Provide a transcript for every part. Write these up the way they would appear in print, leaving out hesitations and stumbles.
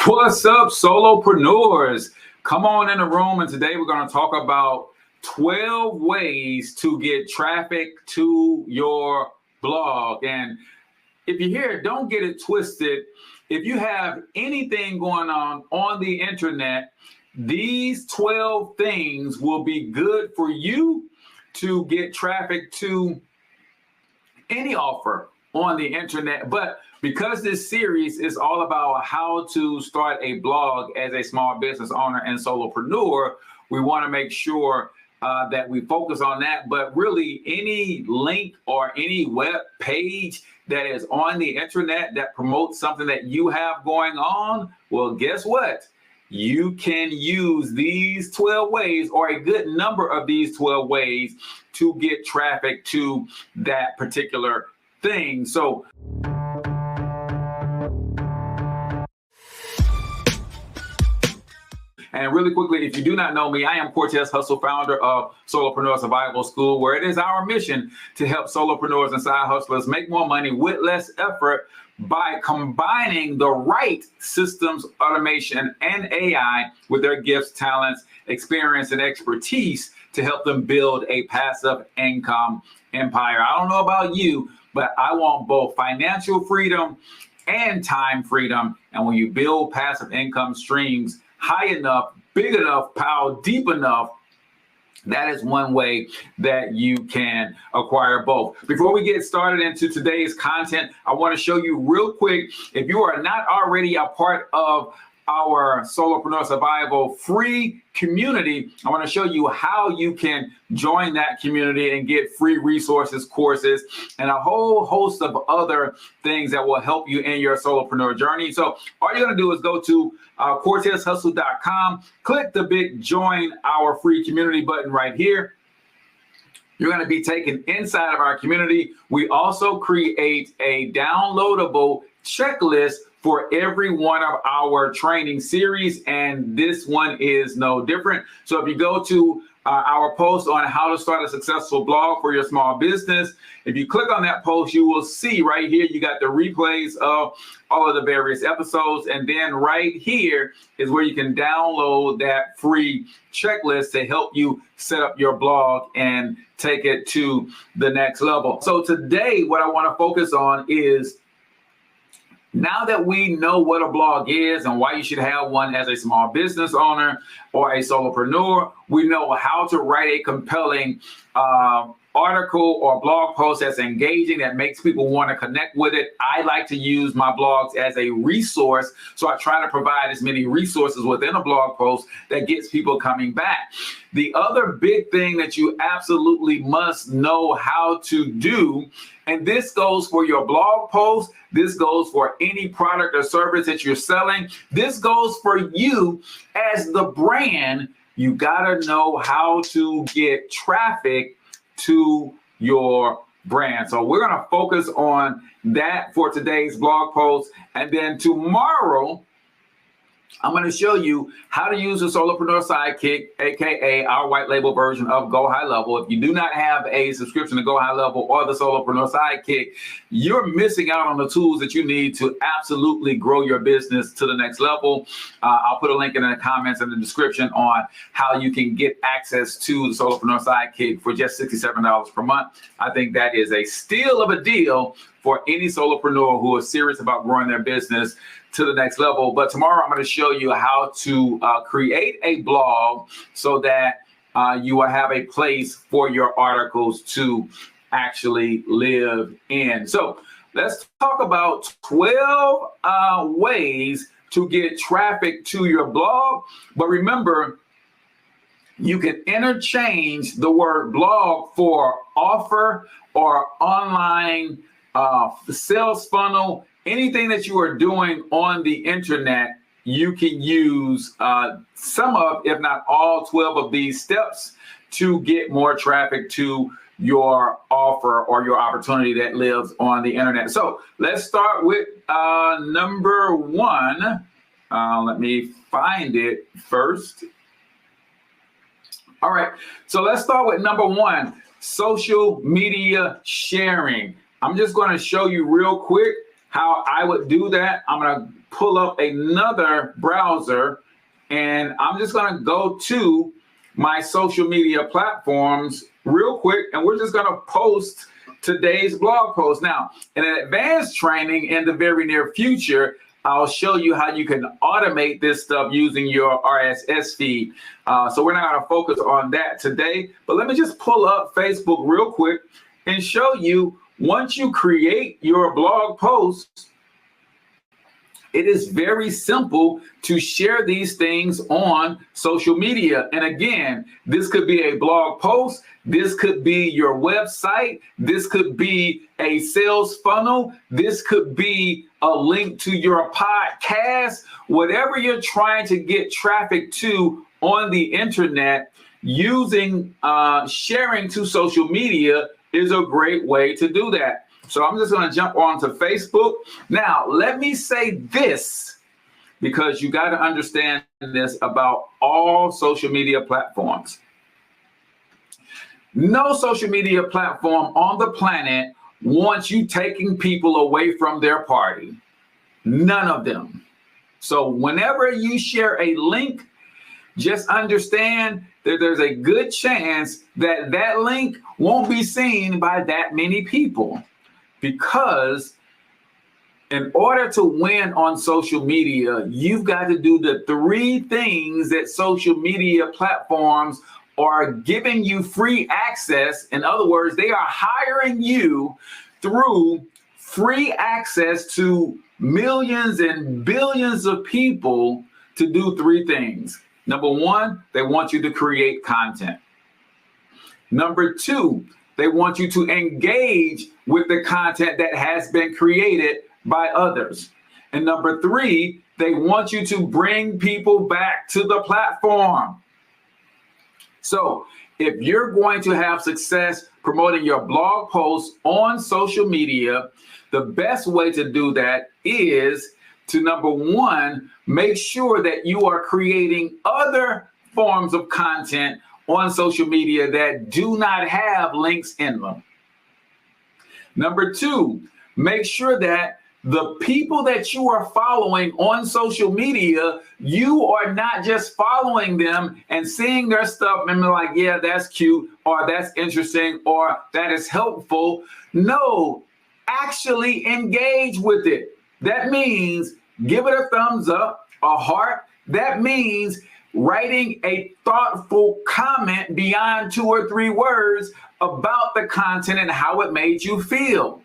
What's up, solopreneurs? Come on in the room, and today we're going to talk about 12 ways to get traffic to your blog. And if you hear it, don't get it twisted. If you have anything going on the internet, these 12 things will be good for you to get traffic to any offer on the internet. But because this series is all about how to start a blog as a small business owner and solopreneur, we want to make sure that we focus on that. But really, any link or any web page that is on the internet that promotes something that you have going on, well, guess what? You can use these 12 ways or a good number of these 12 ways to get traffic to that particular thing. So and really quickly, if you do not know me, I am Cortez Hustle, founder of Solopreneur Survival School, where it is our mission to help solopreneurs and side hustlers make more money with less effort by combining the right systems, automation, and AI with their gifts, talents, experience, and expertise to help them build a passive income empire. I don't know about you, but I want both financial freedom and time freedom. And when you build passive income streams high enough, big enough, power deep enough, that is one way that you can acquire both. Before we get started into today's content, I want to show you real quick, if you are not already a part of our Solopreneur Survival free community, I want to show you how you can join that community and get free resources, courses, and a whole host of other things that will help you in your solopreneur journey. So all you're going to do is go to CortezHustle.com, click the big join our free community button right here. You're going to be taken inside of our community. We also create a downloadable checklist for every one of our training series, and this one is no different. So if you go to our post on how to start a successful blog for your small business, if you click on that post, you will see right here, you got the replays of all of the various episodes. And then right here is where you can download that free checklist to help you set up your blog and take it to the next level. So today, what I want to focus on is, now that we know what a blog is and why you should have one as a small business owner or a solopreneur, we know how to write a compelling article or blog post that's engaging, that makes people want to connect with it. I like to use my blogs as a resource, so I try to provide as many resources within a blog post that gets people coming back. The other big thing that you absolutely must know how to do, and this goes for your blog post, this goes for any product or service that you're selling, this goes for you as the brand, you gotta know how to get traffic to your brand. So we're going to focus on that for today's blog post. And then tomorrow, I'm going to show you how to use a Solopreneur Sidekick, aka our white label version of Go High Level. If you do not have a subscription to Go High Level or the Solopreneur Sidekick, you're missing out on the tools that you need to absolutely grow your business to the next level. I'll put a link in the comments and the description on how you can get access to the Solopreneur Sidekick for just $67 per month. I think that is a steal of a deal for any solopreneur who is serious about growing their business to the next level. But tomorrow I'm going to show you how to create a blog so that you will have a place for your articles to actually live in. So let's talk about 12 ways to get traffic to your blog. But remember, you can interchange the word blog for offer or online sales funnel. Anything that you are doing on the internet, you can use some of, if not all 12 of these steps to get more traffic to your offer or your opportunity that lives on the internet. So let's start with number one. Let me find it first. All right, so let's start with number one, social media sharing. I'm just going to show you real quick how I would do that, I'm going to pull up another browser, and I'm just going to go to my social media platforms real quick, and we're just going to post today's blog post. Now, in an advanced training in the very near future, I'll show you how you can automate this stuff using your RSS feed. So we're not going to focus on that today, but let me just pull up Facebook real quick and show you, once you create your blog post, it is very simple to share these things on social media. And again, this could be a blog post, this could be your website, this could be a sales funnel, this could be a link to your podcast, whatever you're trying to get traffic to on the internet, using sharing to social media is a great way to do that. So I'm just going to jump on to Facebook. Now, let me say this, because you got to understand this about all social media platforms. No social media platform on the planet wants you taking people away from their party. None of them. So whenever you share a link, just understand that there's a good chance that that link won't be seen by that many people. Because in order to win on social media, you've got to do the 3 things that social media platforms are giving you free access. In other words, they are hiring you through free access to millions and billions of people to do 3 things. Number 1, they want you to create content. Number 2, they want you to engage with the content that has been created by others. And number 3, they want you to bring people back to the platform. So if you're going to have success promoting your blog posts on social media, the best way to do that is to, number 1, make sure that you are creating other forms of content on social media that do not have links in them. Number 2, make sure that the people that you are following on social media, you are not just following them and seeing their stuff and be like, yeah, that's cute, or that's interesting, or that is helpful. No, actually engage with it. That means give it a thumbs up, a heart. That means writing a thoughtful comment beyond 2 or 3 words about the content and how it made you feel.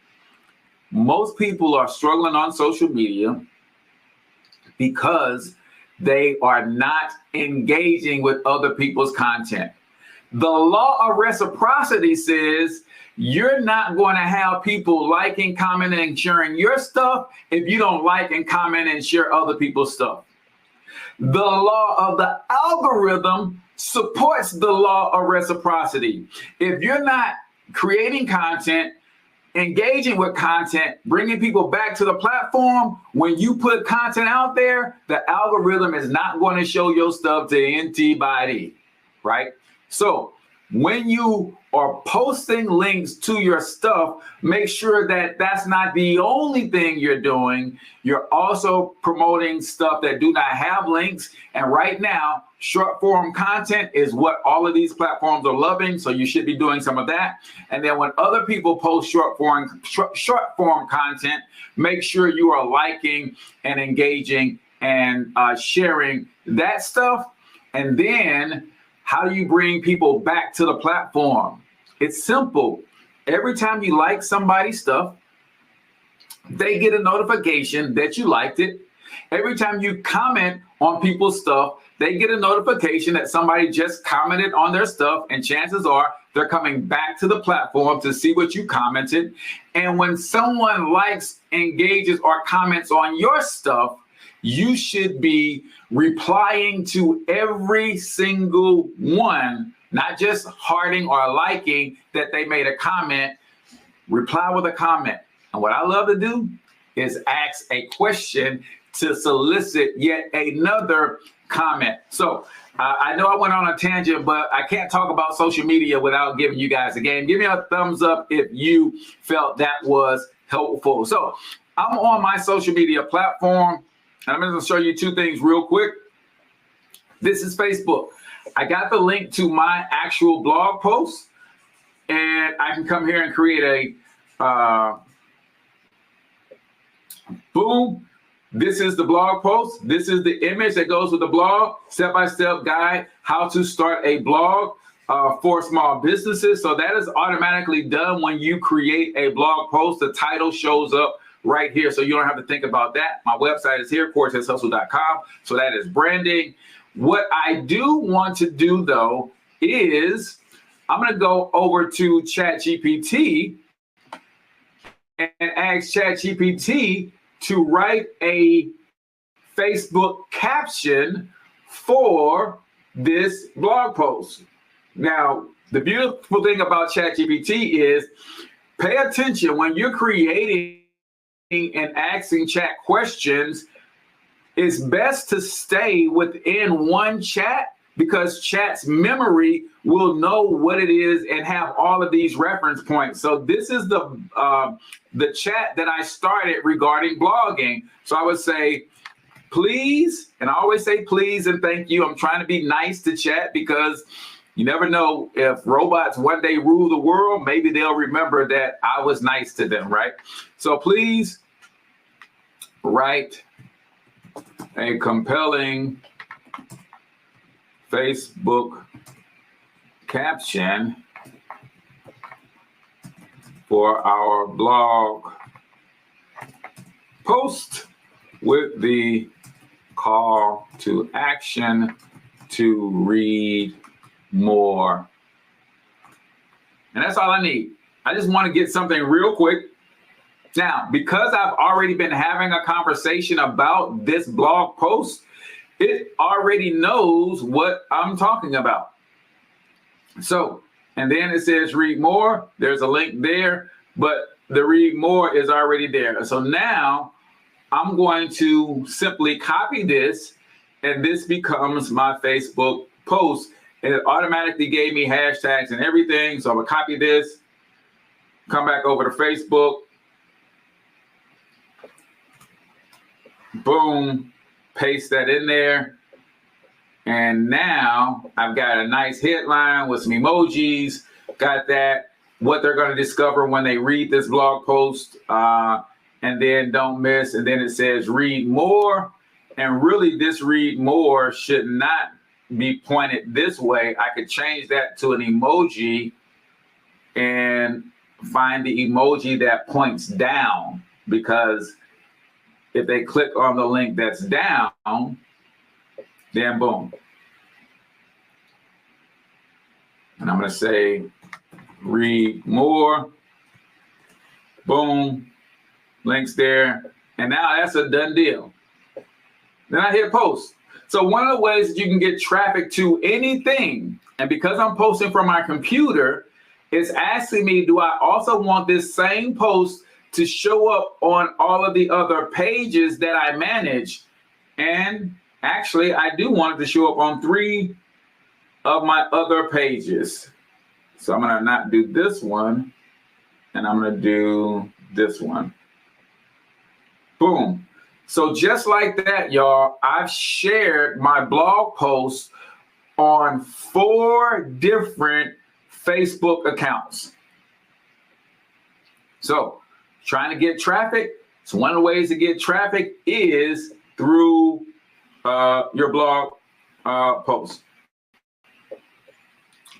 Most people are struggling on social media because they are not engaging with other people's content. The law of reciprocity says you're not going to have people liking, commenting, and sharing your stuff if you don't like and comment and share other people's stuff. The law of the algorithm supports the law of reciprocity. If you're not creating content, engaging with content, bringing people back to the platform, when you put content out there, the algorithm is not going to show your stuff to anybody, right? So when you are posting links to your stuff, make sure that that's not the only thing you're doing. You're also promoting stuff that do not have links. And right now, short form content is what all of these platforms are loving. So you should be doing some of that. And then when other people post short form content, make sure you are liking and engaging and sharing that stuff. And then how do you bring people back to the platform? It's simple. Every time you like somebody's stuff, they get a notification that you liked it. Every time you comment on people's stuff, they get a notification that somebody just commented on their stuff, and chances are they're coming back to the platform to see what you commented. And when someone likes, engages, or comments on your stuff, you should be replying to every single one, not just hearting or liking that they made a comment. Reply with a comment. And what I love to do is ask a question to solicit yet another comment. So I know I went on a tangent, but I can't talk about social media without giving you guys a game. Give me a thumbs up if you felt that was helpful. So I'm on my social media platform, and I'm going to show you two things real quick. This is Facebook. I got the link to my actual blog post, and I can come here and create a boom. This is the blog post. This is the image that goes with the blog, step-by-step guide, how to start a blog for small businesses. So that is automatically done when you create a blog post. The title shows up right here, so you don't have to think about that. My website is here, CortezHustle.com. So that is branding. What I do want to do, though, is I'm going to go over to ChatGPT and ask ChatGPT to write a Facebook caption for this blog post. Now, the beautiful thing about ChatGPT is pay attention when you're creating and asking chat questions. It's best to stay within one chat because chat's memory will know what it is and have all of these reference points. So this is the chat that I started regarding blogging. So I would say, please, and I always say please and thank you. I'm trying to be nice to chat because you never know if robots one day rule the world, maybe they'll remember that I was nice to them, right? So please write a compelling Facebook caption for our blog post with the call to action to read more. And that's all I need. I just want to get something real quick. Now, because I've already been having a conversation about this blog post, it already knows what I'm talking about. So, and then it says read more. There's a link there, but the read more is already there. So now I'm going to simply copy this, and this becomes my Facebook post. And it automatically gave me hashtags and everything. So I'm gonna copy this, come back over to Facebook. Boom, paste that in there. And now I've got a nice headline with some emojis, got that, what they're going to discover when they read this blog post, and then don't miss. And then it says read more. And really this read more should not be pointed this way. I could change that to an emoji and find the emoji that points down, because if they click on the link that's down, then boom. And I'm going to say read more. Boom. Links there. And now that's a done deal. Then I hit post. So one of the ways that you can get traffic to anything, and because I'm posting from my computer, it's asking me, do I also want this same post to show up on all of the other pages that I manage? And actually, I do want it to show up on 3 of my other pages. So I'm gonna not do this one, and I'm gonna do this one. Boom. So just like that, y'all, I've shared my blog posts on 4 different Facebook accounts. So trying to get traffic. So one of the ways to get traffic is through your blog post.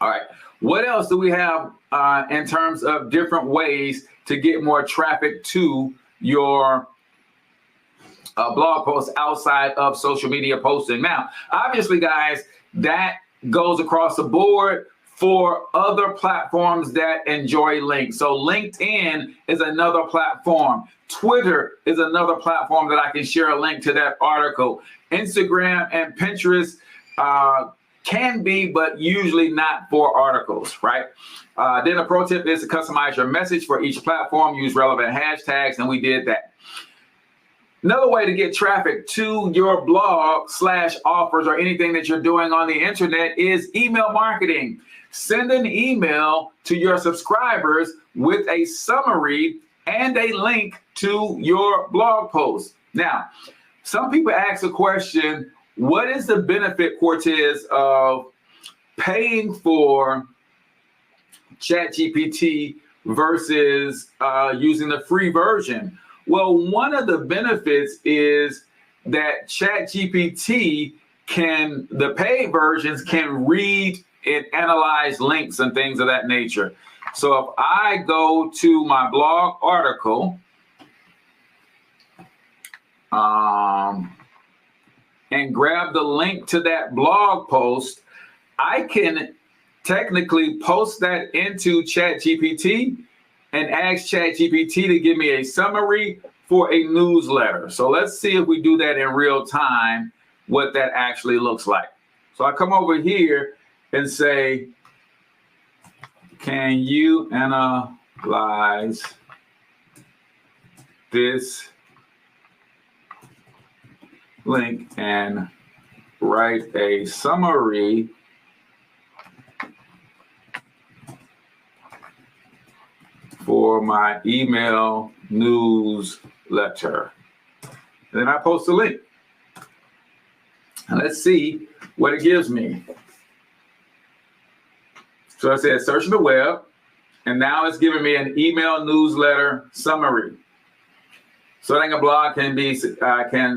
All right. What else do we have in terms of different ways to get more traffic to your blog posts outside of social media posting? Now, obviously, guys, that goes across the board for other platforms that enjoy links. So LinkedIn is another platform. Twitter is another platform that I can share a link to that article. Instagram and Pinterest can be, but usually not for articles, right? Then a pro tip is to customize your message for each platform, use relevant hashtags, and we did that. Another way to get traffic to your blog / offers or anything that you're doing on the internet is email marketing. Send an email to your subscribers with a summary and a link to your blog post. Now, some people ask the question, what is the benefit, Cortez, of paying for ChatGPT versus using the free version? Well, one of the benefits is that ChatGPT the paid versions can read and analyze links and things of that nature. So if I go to my blog article and grab the link to that blog post, I can technically post that into ChatGPT and ask ChatGPT to give me a summary for a newsletter. So let's see if we do that in real time, what that actually looks like. So I come over here and say, can you analyze this link and write a summary for my email newsletter? And then I post a link. And let's see what it gives me. So I said search the web, and now it's giving me an email newsletter summary. Starting a blog can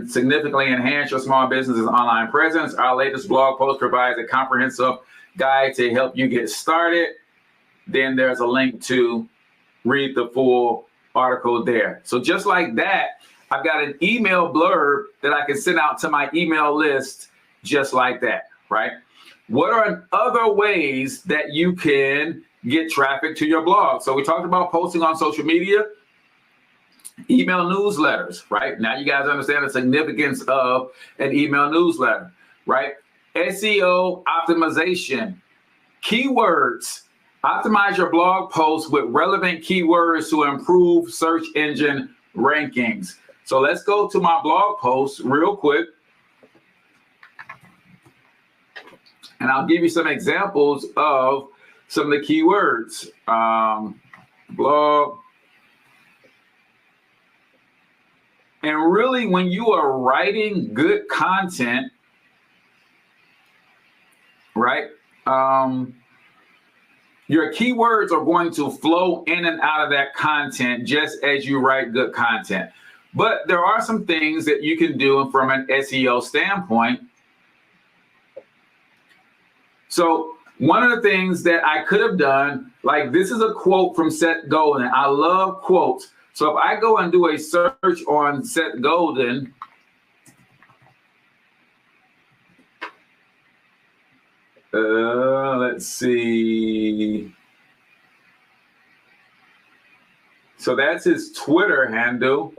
significantly enhance your small business's online presence. Our latest blog post provides a comprehensive guide to help you get started. Then there's a link to read the full article there. So just like that, I've got an email blurb that I can send out to my email list just like that, right? What are other ways that you can get traffic to your blog? So we talked about posting on social media, email newsletters, right? Now you guys understand the significance of an email newsletter, right? SEO optimization, keywords. Optimize your blog posts with relevant keywords to improve search engine rankings. So let's go to my blog post real quick. And I'll give you some examples of some of the keywords. Blog. And really, when you are writing good content, right, your keywords are going to flow in and out of that content just as you write good content. But there are some things that you can do from an SEO standpoint. So one of the things that I could have done, like this is a quote from Seth Godin. I love quotes. So if I go and do a search on Seth Godin, let's see. So that's his Twitter handle.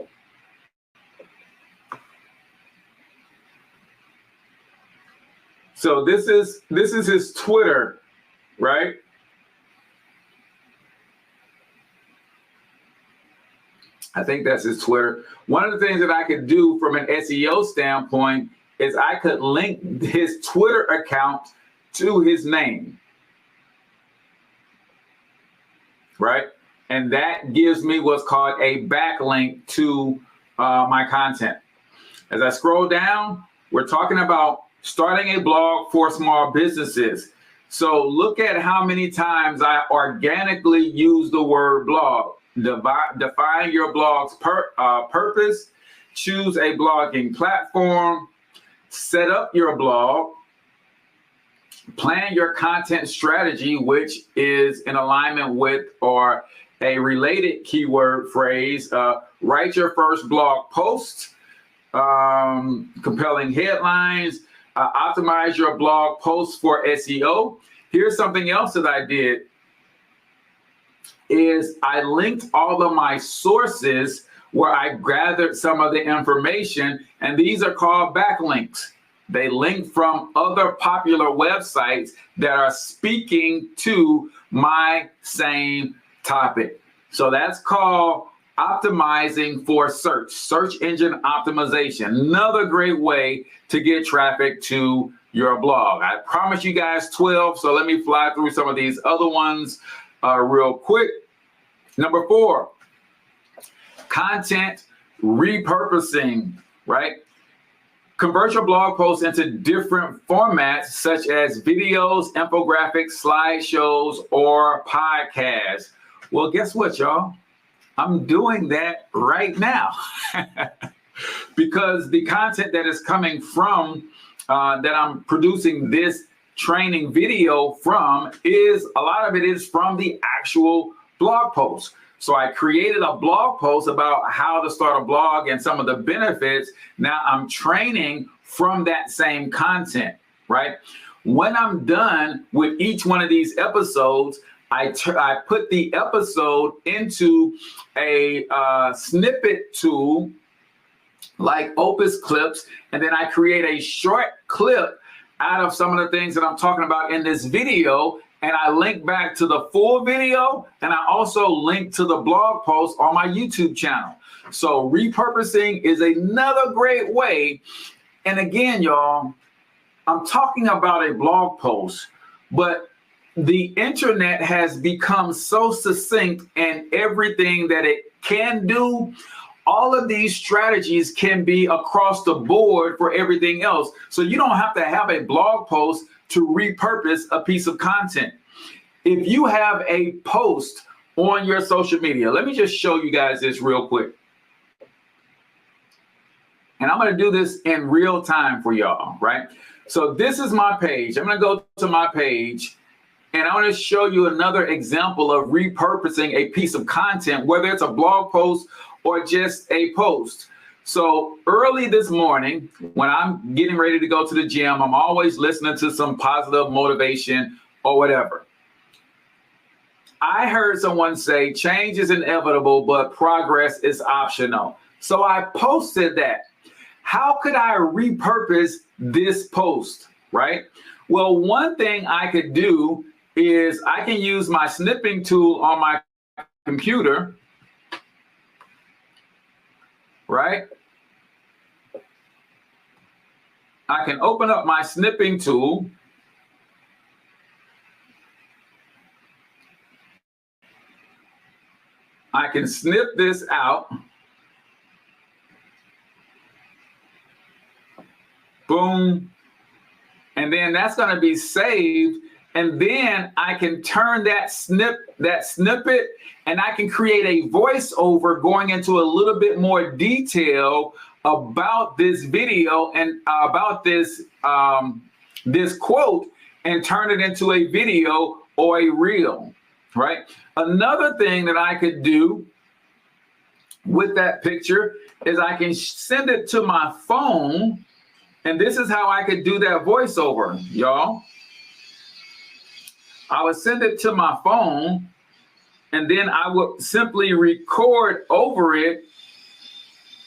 So this is his Twitter, right? I think that's his Twitter. One of the things that I could do from an SEO standpoint is I could link his Twitter account to his name, right? And that gives me what's called a backlink to my content. As I scroll down, we're talking about starting a blog for small businesses. So look at how many times I organically use the word blog. Define your blog's purpose, choose a blogging platform, set up your blog, plan your content strategy, which is in alignment with or a related keyword phrase, write your first blog post, compelling headlines, optimize your blog posts for SEO. Here's something else that I did is I linked all of my sources where I gathered some of the information, and these are called backlinks. They link from other popular websites that are speaking to my same topic. So that's called optimizing for search engine optimization. Another great way to get traffic to your blog. I promised you guys 12, so let me fly through some of these other ones real quick. Number 4, content repurposing, right? Convert your blog posts into different formats such as videos, infographics, slideshows, or podcasts. Well, guess what, y'all? I'm doing that right now because the content that is coming from that I'm producing this training video from is a lot of it is from the actual blog post. So I created a blog post about how to start a blog and some of the benefits. Now I'm training from that same content, right? When I'm done with each one of these episodes, I put the episode into a snippet tool like Opus Clips, and then I create a short clip out of some of the things that I'm talking about in this video, and I link back to the full video, and I also link to the blog post on my YouTube channel. So repurposing is another great way. And again, y'all, I'm talking about a blog post, but the internet has become so succinct in everything that it can do. All of these strategies can be across the board for everything else. So you don't have to have a blog post to repurpose a piece of content. If you have a post on your social media, let me just show you guys this real quick. And I'm going to do this in real time for y'all, right? So this is my page. I'm going to go to my page, and I want to show you another example of repurposing a piece of content, whether it's a blog post or just a post. So early this morning, when I'm getting ready to go to the gym, I'm always listening to some positive motivation or whatever. I heard someone say, change is inevitable, but progress is optional. So I posted that. How could I repurpose this post, right? Well, one thing I could do is I can use my snipping tool on my computer, right? I can open up my snipping tool. I can snip this out. Boom. And then that's going to be saved. And then I can turn that snippet, and I can create a voiceover going into a little bit more detail about this video and about this this quote, and turn it into a video or a reel, right? Another thing that I could do with that picture is I can send it to my phone, and this is how I could do that voiceover, y'all. I would send it to my phone, and then I would simply record over it.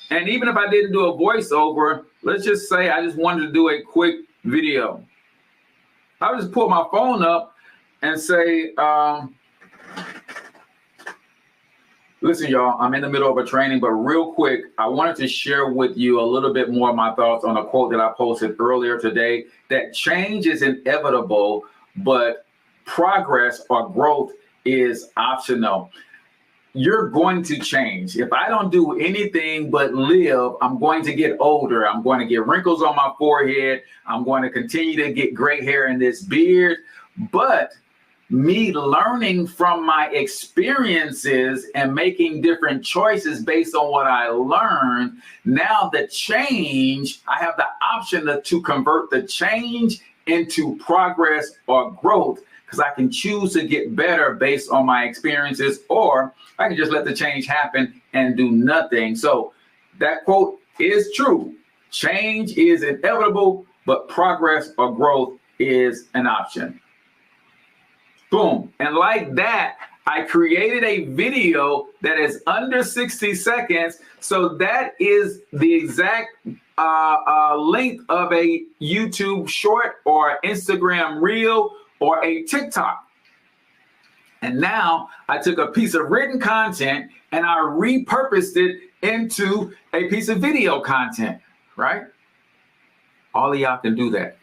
And even if I didn't do a voiceover, let's just say I just wanted to do a quick video. I would just pull my phone up and say, listen, y'all, I'm in the middle of a training, but real quick, I wanted to share with you a little bit more of my thoughts on a quote that I posted earlier today, that change is inevitable, but progress or growth is optional. You're going to change. If I don't do anything but live, I'm going to get older. I'm going to get wrinkles on my forehead. I'm going to continue to get gray hair in this beard. But me learning from my experiences and making different choices based on what I learned, now the change, I have the option to convert the change into progress or growth, because I can choose to get better based on my experiences, or I can just let the change happen and do nothing. So that quote is true. Change is inevitable, but progress or growth is an option. Boom. And like that, I created a video that is under 60 seconds. So that is the exact length of a YouTube short or Instagram reel or a TikTok. And now I took a piece of written content and I repurposed it into a piece of video content, right? All of y'all can do that.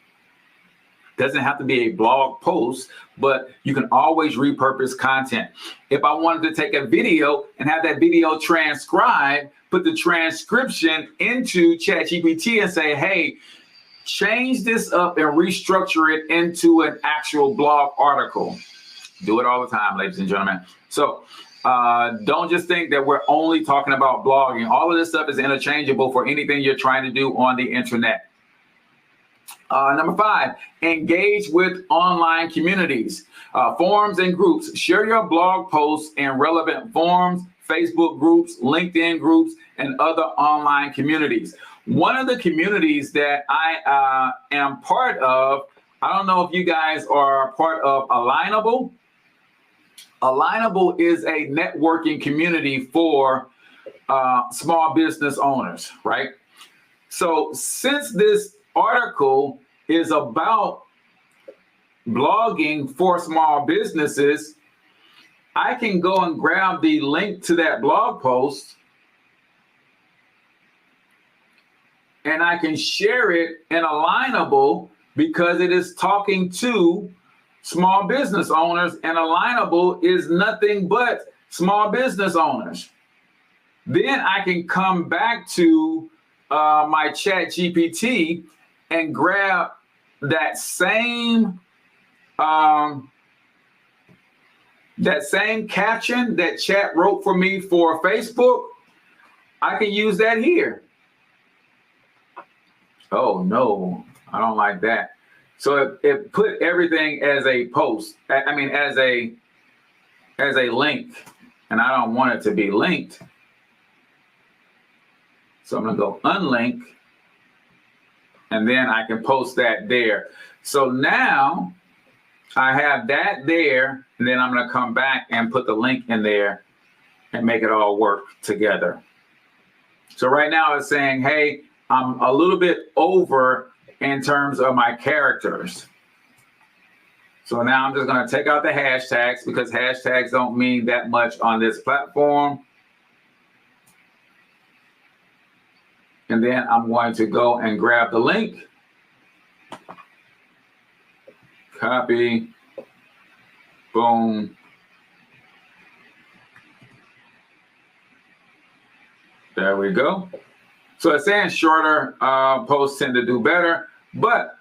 Doesn't have to be a blog post, but you can always repurpose content. If I wanted to take a video and have that video transcribed, put the transcription into ChatGPT and say, hey, change this up and restructure it into an actual blog article. Do it all the time, ladies and gentlemen. So don't just think that we're only talking about blogging. All of this stuff is interchangeable for anything you're trying to do on the internet. Number 5, engage with online communities, forums and groups. Share your blog posts in relevant forums, Facebook groups, LinkedIn groups, and other online communities. One of the communities that I am part of, I don't know if you guys are part of Alignable. Alignable is a networking community for small business owners, right? So since this article is about blogging for small businesses, I can go and grab the link to that blog post and I can share it in Alignable because it is talking to small business owners, and Alignable is nothing but small business owners. Then I can come back to my ChatGPT and grab that same caption that Chat wrote for me for Facebook. I can use that here. Oh no, I don't like that. So it put everything as a post. I mean, as a link, and I don't want it to be linked. So I'm gonna go unlink, and then I can post that there. So now I have that there, and then I'm gonna come back and put the link in there and make it all work together. So right now it's saying, hey, I'm a little bit over in terms of my characters. So now I'm just going to take out the hashtags because hashtags don't mean that much on this platform. And then I'm going to go and grab the link, copy, boom. There we go. So it's saying shorter posts tend to do better, but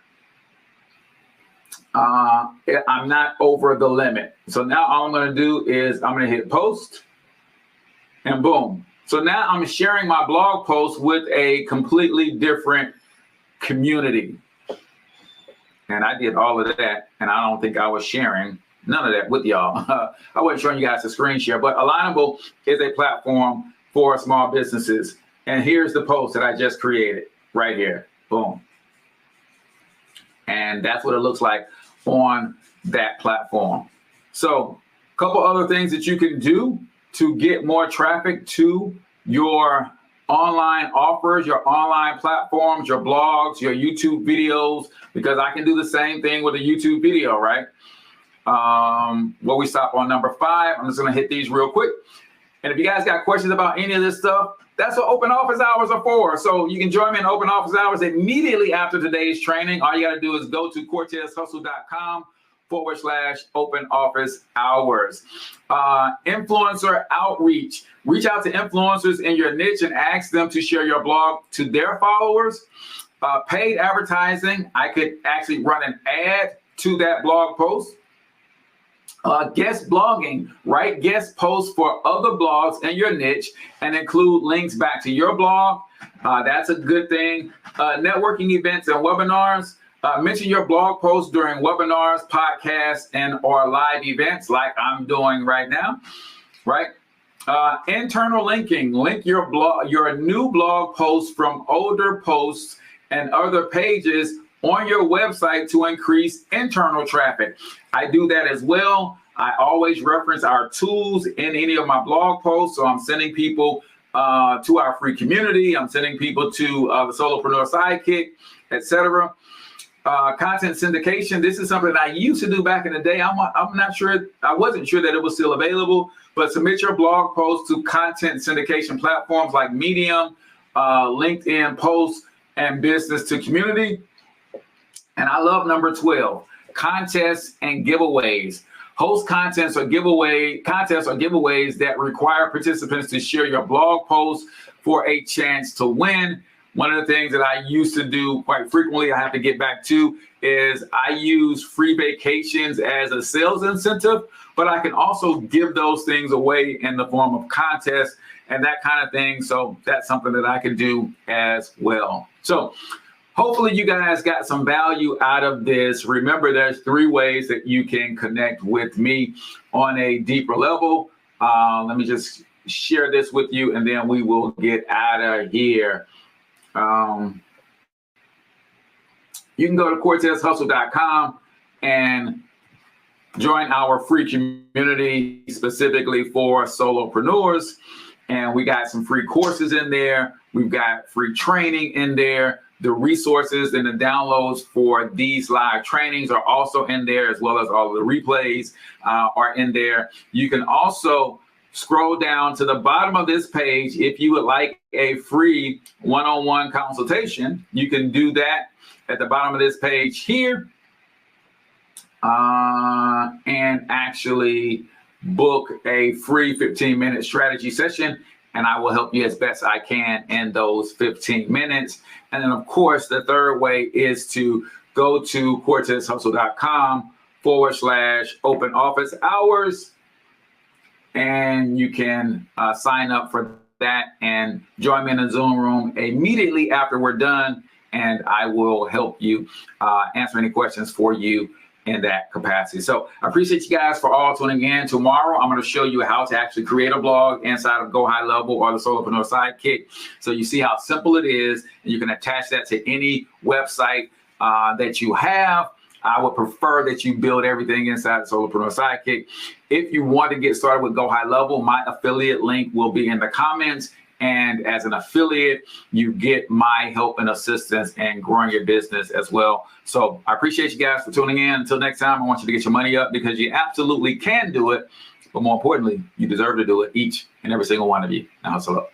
I'm not over the limit. So now all I'm going to do is I'm going to hit post and boom. So now I'm sharing my blog post with a completely different community. And I did all of that, and I don't think I was sharing none of that with y'all. I wasn't showing you guys a screen share, but Alignable is a platform for small businesses. And here's the post that I just created right here. Boom. And that's what it looks like on that platform. So a couple other things that you can do to get more traffic to your online offers, your online platforms, your blogs, your YouTube videos, because I can do the same thing with a YouTube video, right? Well, we stop on number 5. I'm just going to hit these real quick. And if you guys got questions about any of this stuff, that's what open office hours are for. So you can join me in open office hours immediately after today's training. All you got to do is go to CortezHustle.com/open office hours. Influencer outreach. Reach out to influencers in your niche and ask them to share your blog to their followers. Paid advertising. I could actually run an ad to that blog post. Guest blogging, write guest posts for other blogs in your niche and include links back to your blog. That's a good thing. Networking events and webinars. Mention your blog posts during webinars, podcasts, and or live events like I'm doing right now, right? Internal linking. Link your blog, your new blog posts from older posts and other pages on your website to increase internal traffic. I do that as well. I always reference our tools in any of my blog posts. So I'm sending people to our free community. I'm sending people to the Solopreneur Sidekick, etc. Content syndication. This is something that I used to do back in the day. I'm not sure. I wasn't sure that it was still available, but submit your blog posts to content syndication platforms like Medium, LinkedIn Posts, and Business to Community. And I love number 12, contests and giveaways. Host contests or giveaways that require participants to share your blog posts for a chance to win. One of the things that I used to do quite frequently, I have to get back to, is I use free vacations as a sales incentive, but I can also give those things away in the form of contests and that kind of thing. So that's something that I can do as well. So hopefully you guys got some value out of this. Remember, there's 3 ways that you can connect with me on a deeper level. Let me just share this with you and then we will get out of here. You can go to CortezHustle.com and join our free community specifically for solopreneurs. And we got some free courses in there. We've got free training in there. The resources and the downloads for these live trainings are also in there, as well as all of the replays are in there. You can also scroll down to the bottom of this page. If you would like a free one-on-one consultation, you can do that at the bottom of this page here and actually book a free 15-minute strategy session, and I will help you as best I can in those 15 minutes. And then, of course, the third way is to go to CortezHustle.com/open office hours, and you can sign up for that and join me in the Zoom room immediately after we're done, and I will help you answer any questions for you in that capacity. So I appreciate you guys for all tuning in. Tomorrow, I'm going to show you how to actually create a blog inside of Go High Level or the Solopreneur Sidekick. So you see how simple it is, and you can attach that to any website that you have. I would prefer that you build everything inside the Solopreneur Sidekick. If you want to get started with Go High Level, my affiliate link will be in the comments. And as an affiliate, you get my help and assistance in growing your business as well. So I appreciate you guys for tuning in. Until next time, I want you to get your money up because you absolutely can do it. But more importantly, you deserve to do it, each and every single one of you. Now hustle up.